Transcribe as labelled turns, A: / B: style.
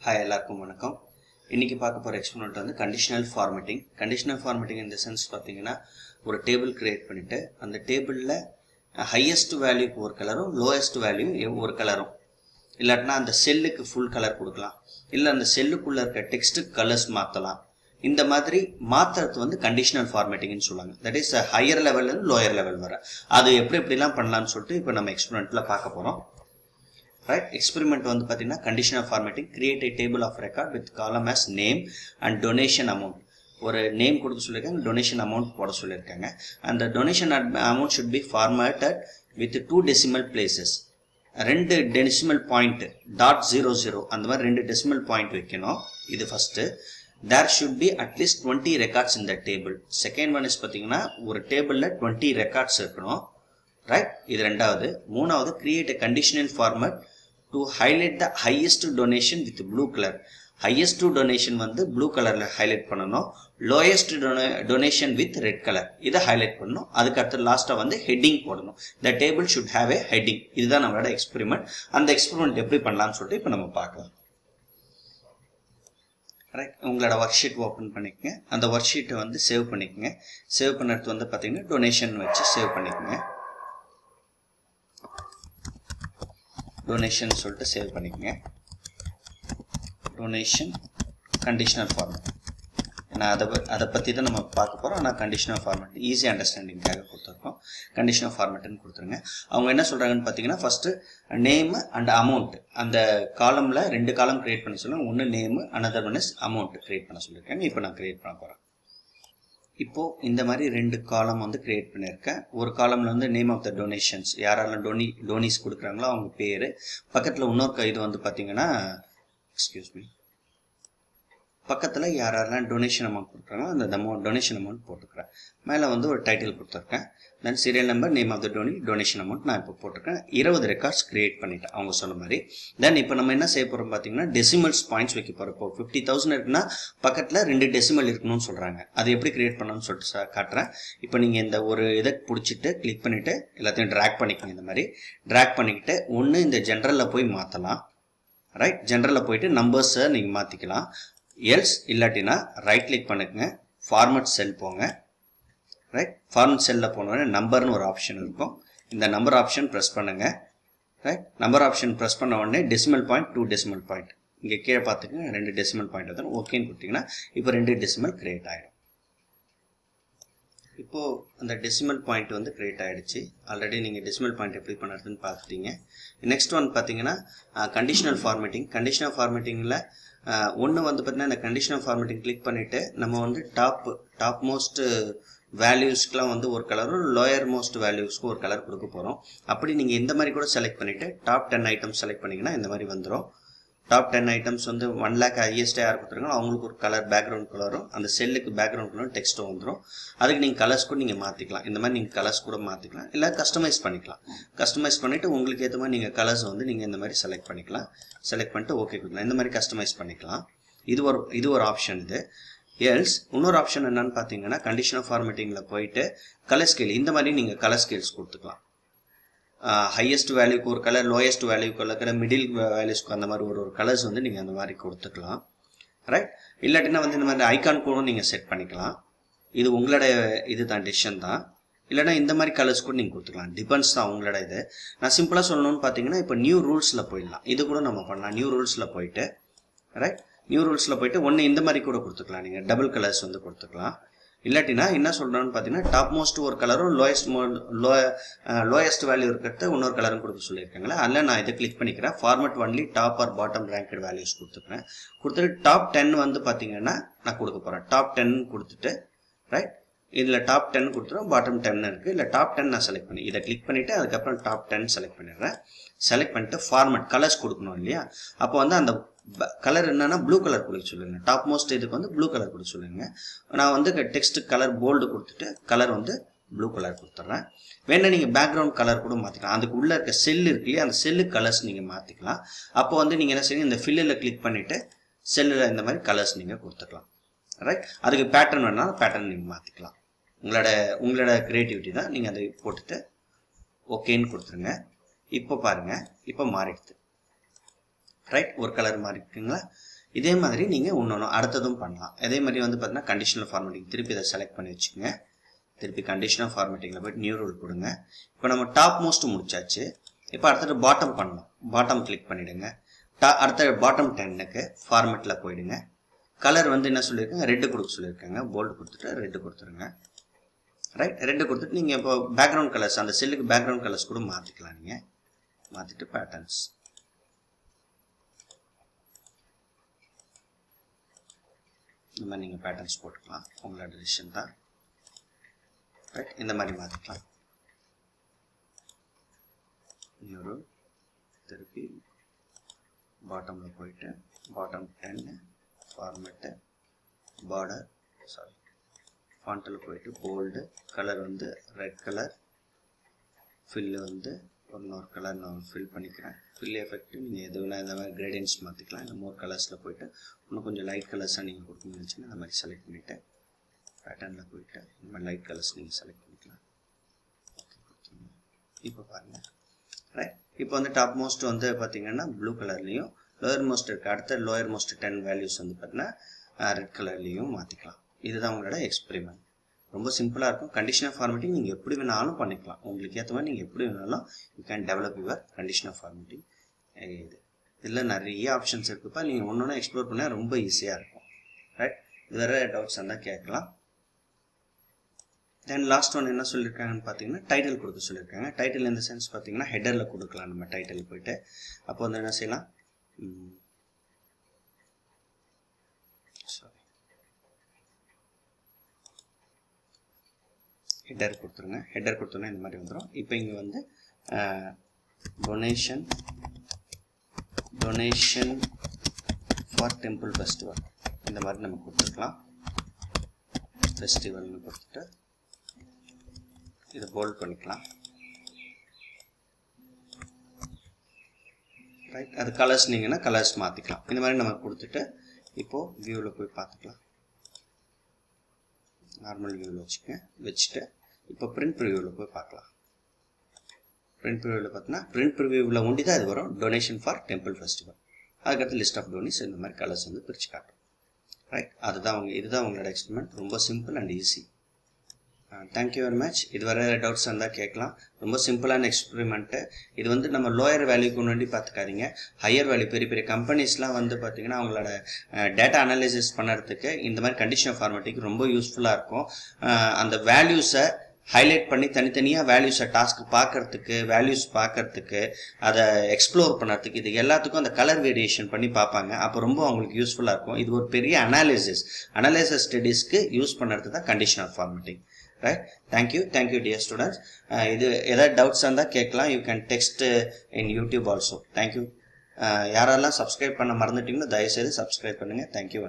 A: Hi, எல்லாருக்கும் வணக்கம். இன்னைக்கு பார்க்க போற எக்ஸ்பெரிமெண்ட் வந்து கண்டிஷனல் ஃபார்மேட்டிங். கண்டிஷனல் ஃபார்மேட்டிங் இந்த சென்ஸ் பார்த்தீங்கன்னா ஒரு டேபிள் கிரியேட் பண்ணிட்டு அந்த டேபிள்ல ஹையஸ்ட் வேல்யூக்கு ஒரு கலரும் லோயஸ்ட் வேல்யூ ஒரு கலரும் இல்லாட்டினா அந்த செல்லுக்கு ஃபுல் கலர் கொடுக்கலாம், இல்லை அந்த செல்லுக்குள்ள இருக்க டெக்ஸ்ட்டுக்கு கலர்ஸ் மாற்றலாம். இந்த மாதிரி மாற்றுறது வந்து கண்டிஷனல் ஃபார்மேட்டிங்னு சொல்லுவாங்க. தட் இஸ் ஹையர் லெவல்லேருந்து லோயர் லெவல் வர அது எப்படிலாம் பண்ணலாம்னு சொல்லிட்டு இப்போ நம்ம எக்ஸ்பெரிமெண்ட்டில் பார்க்க போகிறோம். Right, experiment வந்து பார்த்தீங்கன்னா conditional formatting, create a table of record with column as name and donation amount. ஒரு நேம் கொடுக்க சொல்லியிருக்காங்க, டொனேஷன் அமௌண்ட் போட சொல்லியிருக்காங்க. அந்த donation amount should be formatted with 2 decimal places. 2 decimal point .00 அந்த மாதிரி 2 decimal point வைக்கணும். இது first. There should be at least 20 records in the table. Second one is பார்த்தீங்கன்னா ஒரு டேபிள்ல 20 records இருக்கணும். Right, இது ரெண்டாவது. மூணாவது create a conditional format to highlight the highest donation with blue color. Highest donation வந்து blue colorல highlight பண்ணணும், lowest donation with red color இதை highlight பண்ணணும். அதுக்கு அடுத்து லாஸ்டா வந்து heading போடணும். The table should have a heading. இதுதான் நம்மளோட எக்ஸ்பெரிமெண்ட். அந்த எக்ஸ்பெரிமெண்ட் எப்படி பண்ணலாம்னு சொல்லிட்டு இப்போ நம்ம பார்க்கலாம். ரைட், உங்களோட ஒர்க் ஷீட் ஓப்பன் பண்ணிக்கங்க. அந்த ஒர்க் ஷீட்டை வந்து சேவ் பண்ணிக்கங்க. சேவ் பண்ணுறது வந்து பார்த்தீங்கன்னா டொனேஷன் வச்சு சேவ் பண்ணிக்கங்க. டொனேஷன் சொல்லிட்டு சேவ் பண்ணிக்கங்க. Donation conditional format. ஏன்னா அதை பற்றி தான் நம்ம பார்க்க போகிறோம். ஆனால் கண்டிஷனல் ஃபார்மேட் ஈஸி அண்டர்ஸ்டாண்டிங்காக கொடுத்துருக்கோம். கண்டிஷனல் ஃபார்மேட்னு கொடுத்துருங்க. அவங்க என்ன சொல்கிறாங்கன்னு பார்த்தீங்கன்னா ஃபஸ்ட்டு நேம் அண்ட் அமௌண்ட் அந்த காலமில் 2 காலம் கிரியேட் பண்ண சொல்லுவாங்க. ஒன்று name, another one is amount create பண்ண சொல்லியிருக்காங்க. இப்போ நான் கிரியேட் பண்ண போகிறேன். இப்போ இந்த மாதிரி 2 காலம் வந்து கிரியேட் பண்ணியிருக்கேன். ஒரு காலம்ல வந்து நேம் ஆஃப் த டொனேஷன்ஸ், யாரெல்லாம் டோனிஸ் கொடுக்குறாங்களோ அவங்க பேரு. பக்கத்தில் இன்னொரு இது வந்து பார்த்தீங்கன்னா பக்கத்தில் யாரெல்லாம் டொனேஷன் அமௌண்ட் கொடுக்குறாங்களோ அந்த டொனேஷன் அமௌண்ட் போட்டுக்கிறேன். மேலே வந்து ஒரு டைட்டில் கொடுத்துருக்கேன். Then serial number, name of the donation amount நான் இப்போ போட்டிருக்கேன். 20 ரெக்கார்ட்ஸ் கிரியேட் பண்ணிட்டேன் அவங்க சொன்ன மாதிரி. தென் இப்போ நம்ம என்ன செய்ய போகிறோம் பார்த்தீங்கன்னா டெசிமல்ஸ் பாயிண்ட்ஸ் வைக்க போகிறோம். இப்போ 50,000 இருக்குன்னா பக்கத்தில் 2 டெசிமல் இருக்கணும்னு சொல்கிறாங்க. அது எப்படி கிரியேட் பண்ணணும்னு சொல்லிட்டு காட்டுறேன். இப்போ நீங்கள் இந்த ஒரு இதை பிடிச்சிட்டு கிளிக் பண்ணிவிட்டு எல்லாத்தையும் ட்ராக் பண்ணிக்கோங்க. இந்த மாதிரி ட்ராக் பண்ணிக்கிட்டு ஒன்று இந்த ஜென்ரலில் போய் மாற்றலாம். ரைட், ஜென்ரலில் போயிட்டு நம்பர்ஸை நீங்கள் மாற்றிக்கலாம். எல்ஸ் இல்லாட்டினா ரைட் கிளிக் பண்ணுங்க, ஃபார்மட் செல் போங்க. ரைட், ஃபார்மட் செல்லில் போனோடனே நம்பர்னு ஒரு ஆப்ஷன் இருக்கும். இந்த நம்பர் ஆப்ஷன் ப்ரெஸ் பண்ணுங்க. ரைட், நம்பர் ஆப்ஷன் ப்ரெஸ் பண்ண உடனே டெசிமல் பாயிண்ட், 2 டெசிமல் பாயிண்ட் இங்கே கீழே பார்த்துக்கங்க. 2 டெசிமல் பாயிண்ட் வந்து ஓகேன்னு கொடுத்தீங்கன்னா இப்போ 2 டெசிமல் கிரியேட் ஆகிடும். இப்போது அந்த டெசிமல் பாயிண்ட் வந்து கிரியேட் ஆகிடுச்சு. ஆல்ரெடி நீங்கள் டெசிமல் பாயிண்ட் எப்படி பண்ணுறதுன்னு பார்த்துட்டீங்க. நெக்ஸ்ட் ஒன் பார்த்தீங்கன்னா கண்டிஷனல் ஃபார்மேட்டிங். கண்டிஷனல் ஃபார்மேட்டிங்கில் ஒன்று வந்து பார்த்தீங்கன்னா இந்த கண்டிஷனல் ஃபார்மேட்டிங் கிளிக் பண்ணிவிட்டு நம்ம வந்து டாப் மோஸ்ட் வேல்யூஸ்க்குலாம் வந்து ஒரு கலரும் லோயர் மோஸ்ட் வேல்யூஸ்க்கு ஒரு கலர் கொடுக்க போகிறோம். அப்படி நீங்கள் இந்த மாதிரி கூட செலக்ட் பண்ணிவிட்டு டாப் 10 ஐட்டம்ஸ் செலக்ட் பண்ணிங்கன்னா இந்த மாதிரி வந்துடும். டாப் 10 ஐட்டம்ஸ் வந்து 1 lakh ஹையஸ்ட்டாக யார் கொடுத்துருக்காங்களோ அவங்களுக்கு ஒரு கலர் பேக்ரவுண்ட் கலரும் அந்த செல்லுக்கு பேக்ரவுண்ட் கலரும் டெக்ஸ்ட்டும் வந்துடும். அதுக்கு நீங்கள் கலர்ஸ் கூட நீங்கள் மாற்றிக்கலாம். இந்த மாதிரி நீங்கள் கலர்ஸ் கூட மாற்றிக்கலாம், இல்லை கஸ்டமைஸ் பண்ணிக்கலாம். கஸ்டமைஸ் பண்ணிவிட்டு உங்களுக்கு ஏற்ற மாதிரி நீங்கள் கலர்ஸ் வந்து நீங்கள் இந்த மாதிரி செலக்ட் பண்ணிக்கலாம். செலக்ட் பண்ணிட்டு ஓகே கொடுக்கலாம். இந்த மாதிரி கஸ்டமைஸ் பண்ணிக்கலாம். இது ஒரு ஆப்ஷன். இது எல்ஸ் இன்னொரு ஆப்ஷன் என்னன்னு பார்த்தீங்கன்னா கண்டிஷனல் ஃபார்மேட்டிங்கில் போயிட்டு கலர் ஸ்கேல், இந்த மாதிரி நீங்கள் கலர் ஸ்கேல்ஸ் கொடுத்துக்கலாம். ஹையஸ்ட் வேல்யூக்கு ஒரு கலர், லோயஸ்ட் வேல்யூக்கு ஒரு கலர், மிடில் வேல்யூஸ்க்கு அந்த மாதிரி ஒரு கலர்ஸ் வந்து நீங்கள் அந்த மாதிரி கொடுத்துக்கலாம். ரைட், இல்லாட்டினா வந்து இந்த மாதிரி ஐகான் கூட நீங்கள் செட் பண்ணிக்கலாம். இது உங்களோட இது தான், டிசிஷன் தான். இல்லைனா இந்த மாதிரி கலர்ஸ் கூட நீங்கள் கொடுத்துக்கலாம். டிபெண்ட்ஸ் தான் உங்களோட இது. நான் சிம்பிளாக சொல்லணும்னு பார்த்தீங்கன்னா இப்போ நியூ ரூல்ஸில் போயிடலாம். இது கூட நம்ம பண்ணலாம். நியூ ரூல்ஸில் போயிட்டு ரைட், நியூ ரூல்ஸில் போயிட்டு ஒன்று இந்த மாதிரி கூட கொடுத்துக்கலாம். நீங்கள் டபுள் கலர்ஸ் வந்து கொடுத்துக்கலாம். இல்லாட்டினா என்ன சொல்கிறோன்னு பார்த்தீங்கன்னா டாப் மோஸ்ட் ஒரு கலரும் லோயஸ்ட் வேல்யூ இருக்கிறத இன்னொரு கலரும் கொடுக்க சொல்லியிருக்காங்களே. அதில் நான் இதை கிளிக் பண்ணிக்கிறேன். Format only top or bottom ranked values கொடுத்துக்கிறேன். கொடுத்துட்டு டாப் 10 வந்து பார்த்தீங்கன்னா நான் கொடுக்க போகிறேன். டாப் 10 கொடுத்துட்டு ரைட், இதில் டாப் 10 கொடுத்துரும், பாட்டம் 10 இருக்குது. இல்லை டாப் 10 நான் செலக்ட் பண்ணி இதை கிளிக் பண்ணிவிட்டு அதுக்கப்புறம் டாப் 10 செலக்ட் பண்ணிடுறேன். செலக்ட் பண்ணிட்டு ஃபார்மட் கலர்ஸ் கொடுக்கணும் இல்லையா. அப்போ வந்து அந்த கலர் என்னன்னா ப்ளூ கலர் கொடுக்க சொல்லுங்க. டாப் மோஸ்ட் இதுக்கு வந்து ப்ளூ கலர் கொடுக்க சொல்லுங்க. நான் வந்து டெக்ஸ்ட் கலர் போல்டு கொடுத்துட்டு கலர் வந்து ப்ளூ கலர் கொடுத்துட்றேன். வேணா நீங்கள் பேக்ரவுண்ட் கலர் கூட மாற்றிக்கலாம். அதுக்கு உள்ளே இருக்க செல் இருக்கு இல்லையா, அந்த செல்லு கலர்ஸ் நீங்கள் மாற்றிக்கலாம். அப்போ வந்து நீங்கள் என்ன செய்யுங்க, இந்த ஃபில்லில் கிளிக் பண்ணிவிட்டு செல்லில் இந்த மாதிரி கலர்ஸ் நீங்கள் கொடுத்துக்கலாம். ரைட், அதுக்கு பேட்டர்ன் வேணாலும் பேட்டர்ன் நீங்கள் மாற்றிக்கலாம். உங்களோட கிரியேட்டிவிட்டி தான். நீங்கள் அதை போட்டுட்டு ஓகேன்னு கொடுத்துருங்க. இப்போ பாருங்கள், இப்போ மாறிடுது. ரைட், ஒரு கலர் மாதிரி இருக்குங்களா? இதே மாதிரி நீங்கள் ஒன்று அடுத்ததும் பண்ணலாம். அதே மாதிரி வந்து பார்த்தீங்கன்னா கண்டிஷனல் ஃபார்மேட்டிங் திருப்பி இதை செலக்ட் பண்ணி வச்சுக்கோங்க. திருப்பி கண்டிஷனல் ஃபார்மேட்டிங்கில் போய்ட்டு நியூ ரூல் கொடுங்க. இப்போ நம்ம டாப் மோஸ்ட் முடிச்சாச்சு. இப்போ அடுத்தது பாட்டம் பண்ணலாம். பாட்டம் கிளிக் பண்ணிவிடுங்க. அடுத்த பாட்டம் 10க்கு ஃபார்மேட்டில் போயிடுங்க. கலர் வந்து என்ன சொல்லியிருக்காங்க, ரெட்டு கொடுக்க சொல்லியிருக்காங்க. போல்டு கொடுத்துட்டு ரெட்டு கொடுத்துருங்க. ரைட், ரெட்டு கொடுத்துட்டு நீங்கள் இப்போ பேக்ரவுண்ட் கலர்ஸ், அந்த செல்லுக்கு பேக்ரவுண்ட் கலர்ஸ் கூட மாற்றிக்கலாம். நீங்கள் மாற்றிட்டு பேட்டர்ன்ஸ் இந்த மாதிரி நீங்கள் பேட்டர்ன்ஸ் போட்டுக்கலாம். உங்களோட டிசிஷன் தான். ரைட், இந்த மாதிரி மாற்றிக்கலாம். இன்னொரு திருப்பி பாட்டமில் போயிட்டு பாட்டம் 10 ஃபார்மேட்டு பார்டர் ஃபாண்ட்டில் போயிட்டு போல்டு கலர் வந்து ரெட் கலர், ஃபில்லு வந்து இன்னொரு கலர் நான் ஃபில் பண்ணிக்கிறேன். ஃபில் எஃபெக்ட் நீங்கள் எது வேணால் இந்த மாதிரி கிரேடியன்ஸ் மாற்றிக்கலாம். இந்த மோர் கலர்ஸில் போயிட்டு இன்னும் கொஞ்சம் லைட் கலர்ஸாக நீங்கள் கொடுக்கணும்னு வச்சுன்னா இந்த மாதிரி செலக்ட் பண்ணிவிட்டு பேட்டர்னில் போயிட்டு இந்த மாதிரி லைட் கலர்ஸ் நீங்கள் செலக்ட் பண்ணிக்கலாம். இப்போ பாருங்கள். ரைட், இப்போ வந்து டாப் மோஸ்ட் வந்து பார்த்தீங்கன்னா ப்ளூ கலர்லேயும், லோயர் மோஸ்ட் இருக்குது. அடுத்த லோயர் மோஸ்ட் 10 வேல்யூஸ் வந்து பார்த்தீங்கன்னா ரெட் கலர்லேயும் மாற்றிக்கலாம். இதுதான் உங்களோட எக்ஸ்பெரிமெண்ட். ரொம்ப சிம்பிளாக இருக்கும். கண்டிஷனல் ஃபார்மேட்டிங் நீங்கள் எப்படி வேணாலும் பண்ணிக்கலாம். உங்களுக்கு ஏற்ற மாதிரி நீங்கள் எப்படி வேணாலும் you can develop your conditional formatting. இதில் நிறைய ஆப்ஷன்ஸ் இருக்குப்பா. நீங்கள் ஒன்று ஒன்று எக்ஸ்ப்ளோர் பண்ணால் ரொம்ப ஈஸியாக இருக்கும். ரைட், இது வேறு டவுட்ஸ் இருந்தால் கேட்கலாம். தென் லாஸ்ட் ஒன் என்ன சொல்லியிருக்காங்கன்னு பார்த்தீங்கன்னா டைட்டில் கொடுக்க சொல்லியிருக்காங்க. டைட்டில் இந்த சென்ஸ் பார்த்தீங்கன்னா ஹெடரில் கொடுக்கலாம். நம்ம டைட்டில் போயிட்டு அப்போ வந்து என்ன செய்யலாம், ஹெடர் கொடுத்துருங்க. ஹெடர் கொடுத்தோன்னா இந்த மாதிரி வந்துடும். இப்போ இங்கே வந்து டொனேஷன் ஃபார் டெம்பிள் ஃபெஸ்டிவல் இந்த மாதிரி நம்ம கொடுத்துருக்கலாம். ஃபெஸ்டிவல்னு கொடுத்துட்டு இதை போல்ட் பண்ணிக்கலாம். ரைட், அது கலர்ஸ் நீங்கன்னா கலர்ஸ் மாற்றிக்கலாம். இந்த மாதிரி நம்ம கொடுத்துட்டு இப்போது வியூவில் போய் பார்த்துக்கலாம். நார்மல் வியூவில் வச்சுட்டு இப்போ பிரிண்ட் ப்ரிவியூவில் போய் பார்க்கலாம். பிரிண்ட் ப்ரிவியூவில் பார்த்தீங்கன்னா பிரிண்ட் ப்ரிவியூவில் ஒண்டி தான் இது வரும், டொனேஷன் ஃபார் டெம்பிள் ஃபெஸ்டிவல். அதுக்கடுத்து லிஸ்ட் ஆஃப் டோனிஸ் இந்த மாதிரி கலர்ஸ் வந்து பிரித்து காட்டும். ரைட், இதுதான் உங்களோட எக்ஸ்பெரிமெண்ட். ரொம்ப simple and easy. Thank you very much. இது வர டவுட்ஸ் இருந்தால் கேட்கலாம். ரொம்ப சிம்பிளான எக்ஸ்பெரிமெண்ட்டு. இது வந்து நம்ம லோயர் வேல்யூக்கு முன்னாடி பார்த்துக்காதீங்க. ஹையர் வேல்யூ பெரிய பெரிய கம்பெனிஸ்லாம் வந்து பார்த்திங்கன்னா அவங்களோட டேட்டா அனாலிசிஸ் பண்ணுறதுக்கு இந்த மாதிரி கண்டிஷனல் ஃபார்மேட்டிங் ரொம்ப யூஸ்ஃபுல்லாக இருக்கும். அந்த வேல்யூஸை ஹைலைட் பண்ணி தனித்தனியாக வேல்யூஸை வேல்யூஸ் பார்க்கறதுக்கு அதை எக்ஸ்ப்ளோர் பண்ணுறதுக்கு இது எல்லாத்துக்கும் அந்த கலர் வேரியேஷன் பண்ணி பார்ப்பாங்க. அப்போ ரொம்ப அவங்களுக்கு யூஸ்ஃபுல்லாக இருக்கும். இது ஒரு பெரிய அனாலிசிஸ் ஸ்டடீஸ்க்கு யூஸ் பண்ணுறது தான் conditional formatting. Right, thank you dear students. இது ஏதாவது டவுட்ஸ் இருந்தால் கேட்கலாம். You can text in YouTube also. Thank you. யாரெல்லாம் சப்ஸ்கிரைப் பண்ண மறந்துட்டீங்களோ தயவுசெய்து சப்ஸ்கிரைப் பண்ணுங்கள். தேங்க்யூ.